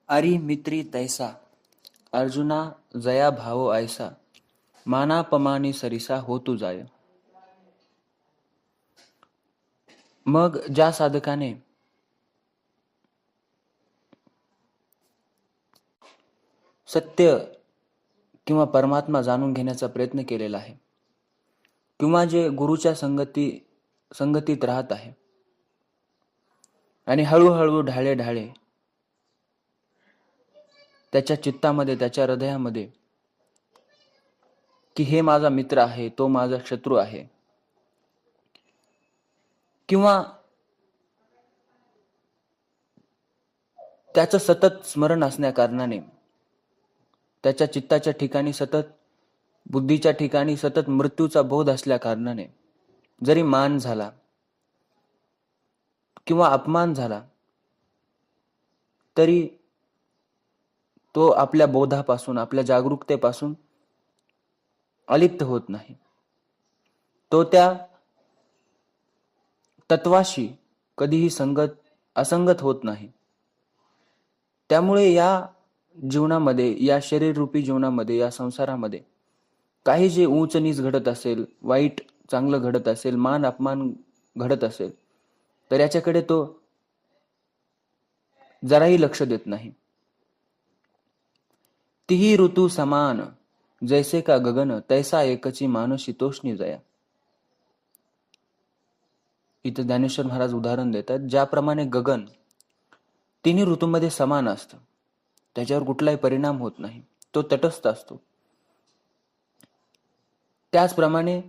अरी मित्री तैसा अर्जुना जया भावो ऐसा मानापमानी सरिसा हो तू जाय. मग ज्या साधकाने सत्य किंवा परमात्मा जाणून घेण्याचा प्रयत्न केलेला आहे, किंवा जे गुरुच्या संगतीत राहत आहे आणि हळूहळू ढाळे ढाळे त्याच्या चित्तामध्ये, त्याच्या हृदयामध्ये की हे माझा मित्र आहे, तो माझा शत्रू आहे, किंवा त्याचं सतत स्मरण असण्या कारणाने त्याच्या चित्ताच्या ठिकाणी सतत, बुद्धीच्या ठिकाणी सतत मृत्यूचा बोध असल्या कारणाने जरी मान झाला किंवा अपमान झाला तरी तो आपल्या बोधापासून, आपल्या जागरूकतेपासून अलिप्त होत नाही. तो त्या तत्वाशी कधीही असंगत होत नाही. त्यामुळे या जीवनामध्ये, या शरीररूपी जीवनामध्ये, या संसारामध्ये काही जे उंच नीच घडत असेल, वाईट चांगलं घडत असेल, मान अपमान घडत असेल, तर याच्याकडे तो जराही लक्ष देत नाही. तिही ऋतू समान जैसे का गगन तैसा एकची मानसी तोषणी जया. इथं ज्ञानेश्वर महाराज उदाहरण देतात, ज्याप्रमाणे गगन तिन्ही ऋतूमध्ये समान असतं, त्याच्यावर कुठलाही परिणाम होत नाही, तो तटस्थ असतो, त्याचप्रमाणे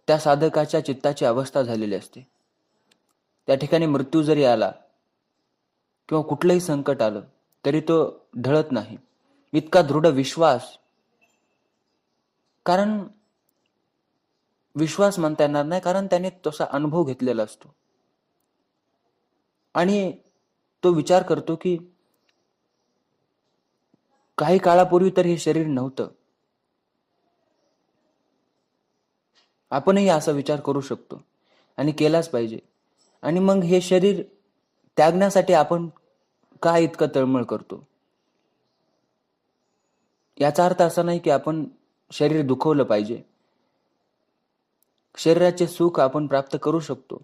त्या साधकाच्या चित्ताची अवस्था झालेली असते. त्या ठिकाणी मृत्यू जरी आला किंवा कुठलंही संकट आलं तरी तो ढळत नाही. इतका दृढ विश्वास, कारण विश्वास म्हणता येणार नाही, कारण त्याने तसा अनुभव घेतलेला असतो आणि तो विचार करतो की काही काळापूर्वी तर हे शरीर नव्हतं. आपणही असा विचार करू शकतो आणि केलाच पाहिजे. आणि मग हे शरीर त्यागण्यासाठी आपण का इतकं तळमळ करतो? याचा अर्थ असा नाही की आपण शरीर दुखवलं पाहिजे. शरीराचे सुख आपण प्राप्त करू शकतो,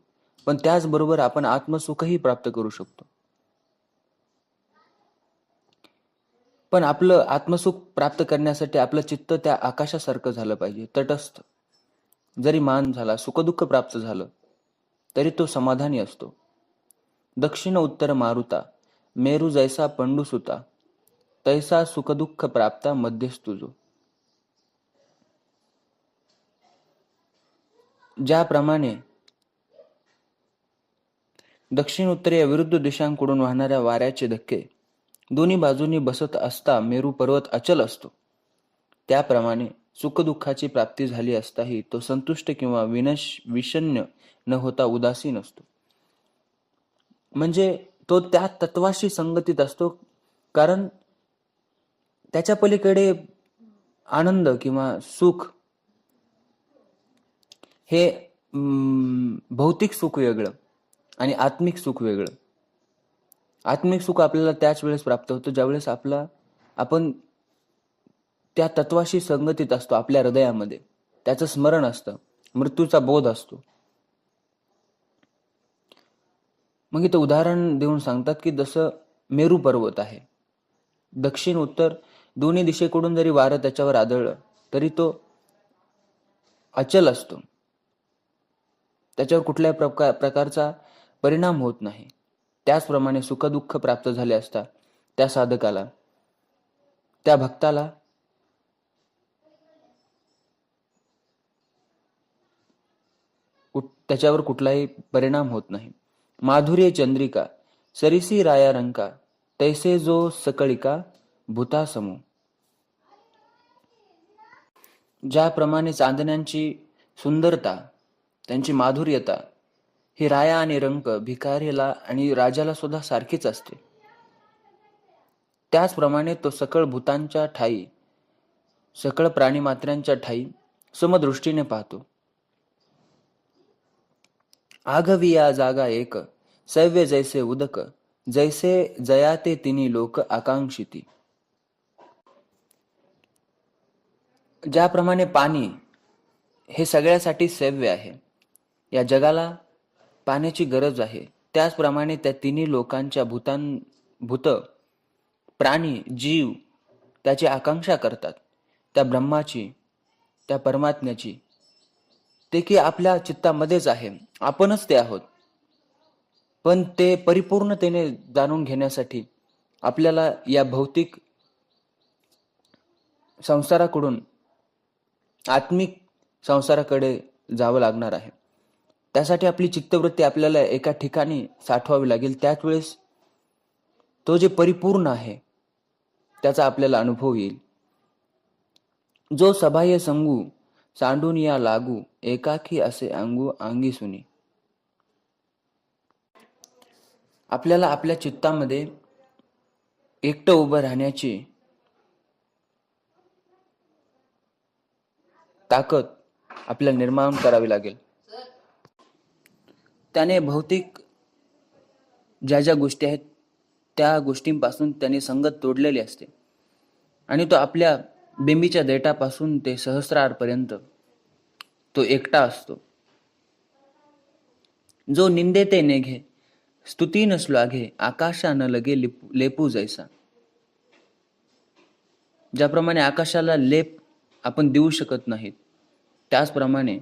पण त्याचबरोबर आपण आत्मसुखही प्राप्त करू शकतो. पण आपलं आत्मसुख प्राप्त करण्यासाठी आपलं चित्त त्या आकाशासारखं झालं पाहिजे, तटस्थ. जरी मान झाला, सुखदुःख प्राप्त झालं तरी तो समाधानी असतो. दक्षिण उत्तर मारुता मेरू जैसा पंडू सुता तैसा सुखदुःख प्राप्ता मध्येच तुझो. ज्याप्रमाणे दक्षिण उत्तर या विरुद्ध दिशांकडून वाहणाऱ्या वाऱ्याचे धक्के दोन्ही बाजूंनी बसत असता मेरू पर्वत अचल असतो, त्याप्रमाणे सुखदुःखाची प्राप्ती झाली असताही तो संतुष्ट किंवा विषण्ण न होता उदासीन असतो. म्हणजे तो त्या तत्वाशी संगतीत असतो, कारण त्याच्या पलीकडे आनंद किंवा सुख हे भौतिक सुख वेगळं आणि आत्मिक सुख वेगळं. आत्मिक सुख आपल्याला त्याच वेळेस प्राप्त होतं ज्यावेळेस आपण त्या तत्वाशी संगतीत असतो, आपल्या हृदयामध्ये त्याचं स्मरण असतं, मृत्यूचा बोध असतो. मग इथं उदाहरण देऊन सांगतात की जसं मेरू पर्वत आहे, दक्षिण उत्तर दोन्ही दिशेकडून जरी वारं त्याच्यावर आदळलं तरी तो अचल असतो, त्याच्यावर कुठल्याही प्रकारचा परिणाम होत नाही. त्याचप्रमाणे सुखदुःख प्राप्त झाले असता त्या साधकाला, त्या भक्ताला त्याच्यावर कुठलाही परिणाम होत नाही. माधुर्य चंद्रिका सरिसी राया रंका तैसे जो सकळिका भूता समू. ज्याप्रमाणे चांदण्यांची सुंदरता, त्यांची माधुर्यता ही राया आणि रंक भिकारीला आणि राजाला सुद्धा सारखीच असते, त्याचप्रमाणे तो सकळ भूतांच्या ठाई, सकळ प्राणीमात्रांच्या ठाई समदृष्टीने पाहतो. आघविया जागा एक सव्य जैसे उदक जैसे जयाते तिनी लोक आकांक्षिती. ज्याप्रमाणे पाणी हे सगळ्यासाठी सेव्य आहे, या जगाला पाण्याची गरज आहे, त्याचप्रमाणे त्या तिन्ही लोकांच्या भूत प्राणी जीव त्याची आकांक्षा करतात, त्या ब्रह्माची, त्या परमात्म्याची. ते की आपल्या चित्तामध्येच आहे, आपणच ते आहोत. पण ते परिपूर्णतेने जाणून घेण्यासाठी आपल्याला या भौतिक संसाराकडून आत्मिक संसाराकडे जावं लागणार आहे. त्यासाठी आपली चित्तवृत्ती आपल्याला एका ठिकाणी साठवावी लागेल. त्याच वेळेस तो जे परिपूर्ण आहे त्याचा आपल्याला अनुभव येईल. जो सबाह्य संगू सांडून या लागू, एकाकी असे अंगू अंगी सुनी. आपल्याला आपल्या चित्तामध्ये एकटं उभं राहण्याची ताकद आपल्याला निर्माण करावी लागेल. त्याने भौतिक ज्या ज्या गोष्टी आहेत त्या गोष्टींपासून त्याने संगत तोडलेली असते आणि तो आपल्या बिंबीच्या देठापासून ते सहस्रारपर्यंत तो एकटा असतो. जो निंदे ते नेघे, स्तुती न श्लाघे, आकाशा न लगे लेपू जैसा. ज्याप्रमाणे आकाशाला लेप आपण देऊ शकत नाहीत, त्याचप्रमाणे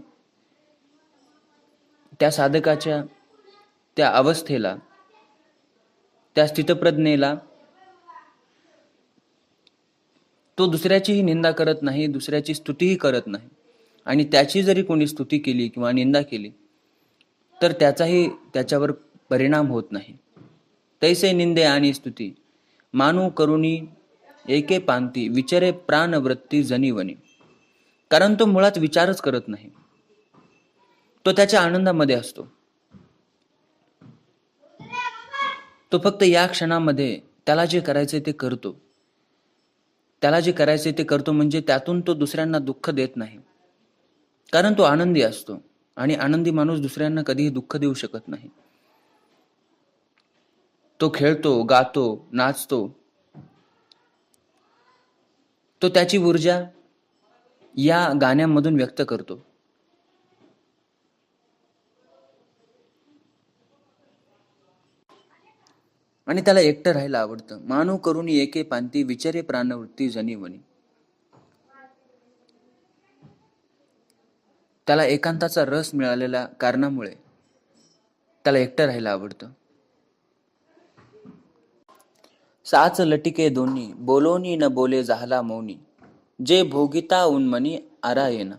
त्या साधकाच्या त्या अवस्थेला, त्या स्थितप्रज्ञेला तो दुसऱ्याचीही निंदा करत नाही, दुसऱ्याची स्तुतीही करत नाही. आणि त्याची जरी कोणी स्तुती केली किंवा निंदा केली तर त्याचाही त्याच्यावर परिणाम होत नाही. तैसे निंदे आणि स्तुती मानू करुणी एके पांती, विचारे प्राणवृत्ती जनिवनी. कारण तो मुळात विचारच करत नाही, तो त्याच्या आनंदामध्ये असतो. तो फक्त या क्षणामध्ये त्याला जे करायचे ते करतो. त्याला जे करायचे ते करतो म्हणजे त्यातून तो दुसऱ्यांना दुःख देत नाही, कारण तो आनंदी असतो. आणि आनंदी माणूस दुसऱ्यांना कधीही दुःख देऊ शकत नाही. तो खेळतो, गातो, नाचतो. तो त्याची ऊर्जा या गाण्यामधून व्यक्त करतो. आणि त्याला एकटं राहायला आवडतं. मानू करून एके पांती, विचारे प्राणवृत्ती जनिवनी. त्याला एकांताचा रस मिळालेल्या कारणामुळे त्याला एकटं राहायला आवडतं. साच लटिके दोन्ही, बोलोनी न बोले झाला मौनी, जे भोगिता उन्मनी आरायना.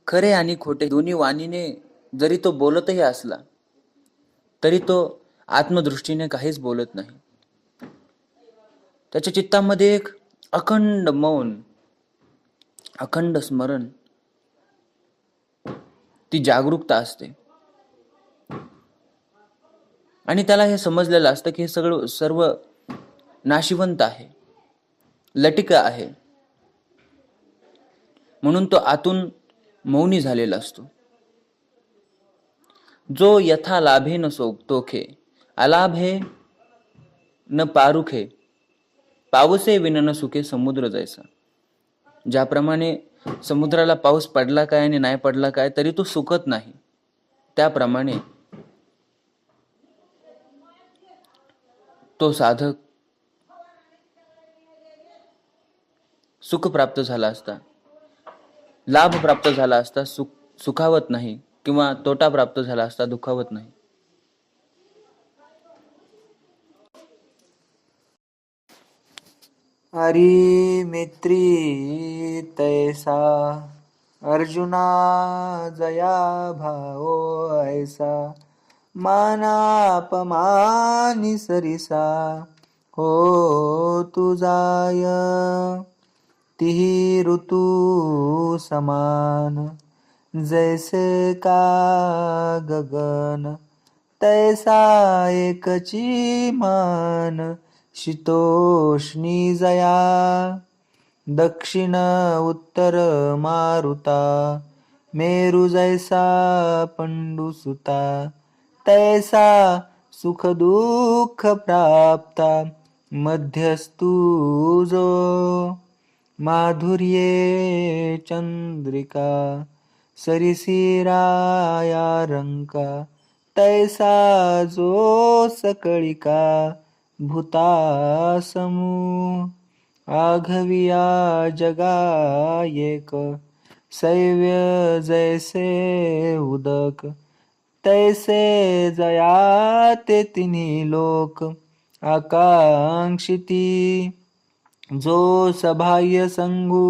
खरे आणि खोटे दोन्ही वाणीने जरी तो बोलतही असला तरी तो आत्मदृष्टीने काहीच बोलत नाही. त्याच्या चित्तामध्ये एक अखंड मौन, अखंड स्मरण, ती जागरूकता असते. आणि त्याला हे समजलेलं असतं की हे सगळं सर्व नाशिवंत आहे, लटिका आहे. म्हणून तो आतून मौनी झालेला असतो. जो यथा लाभे न तोखे, अलाभे न पारुखे, पावसे विनन सुखे समुद्र जैसा. ज्याप्रमाणे समुद्राला पाऊस पडला काय आणि नाही पडला काय तरी तो सुकत नाही, त्याप्रमाणे तो साधक सुख प्राप्त झाला असता, लाभ प्राप्त झाला असता, सुखावत नाही, किंवा तोटा प्राप्त झाला असता, दुखावत नाही. हरी मित्री तैसा, अर्जुना जया भाओ ऐसा, मानापमानी सरिसा हो तुझाय. तिही ऋतू समान, जैसे का गगन, तैसा एकची मान. शीतोष्णी जया, दक्षिण उत्तर मारुता, मेरु जैसा पंडुसुता, तैसा सुख दुःख प्राप्ता मध्यस्तू जो माधुर्ये चंद्रिका सरिसिराया रंका तैसा जो सकळिका भूतासमू आघविया जगा एक सैव्य जैसे उदक तैसे जया ते तिन्ही लोक आकांक्षिती जो सबाह्य संगू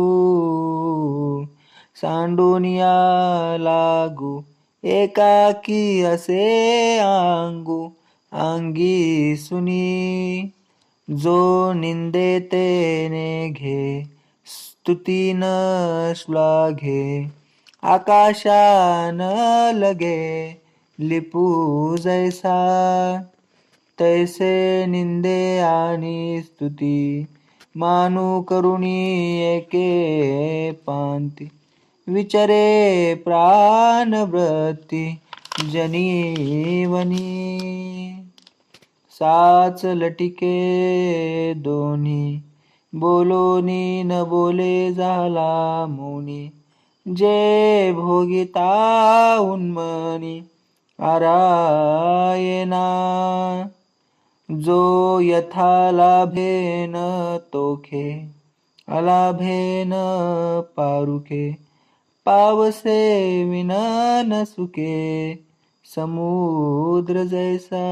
सांडूनिया लागू एकाकी असे आंगू अंगी सुनी जो निंदे तेने घे स्तुतीन श्लाघे आकाशान लगे लिपू जैसा तैसे निंदे आणि स्तुती मानू करुणी एके पांती विचरे प्राण वृत्ती जनीवनी साच लटिके दोन्ही बोलोनी न बोले झाला मौनी जे भोगिता उन्मनी आरायना जो यथा लाभेन तोखे अलाभेन पारुखे पावसे विना न सुखे समुद्र जैसा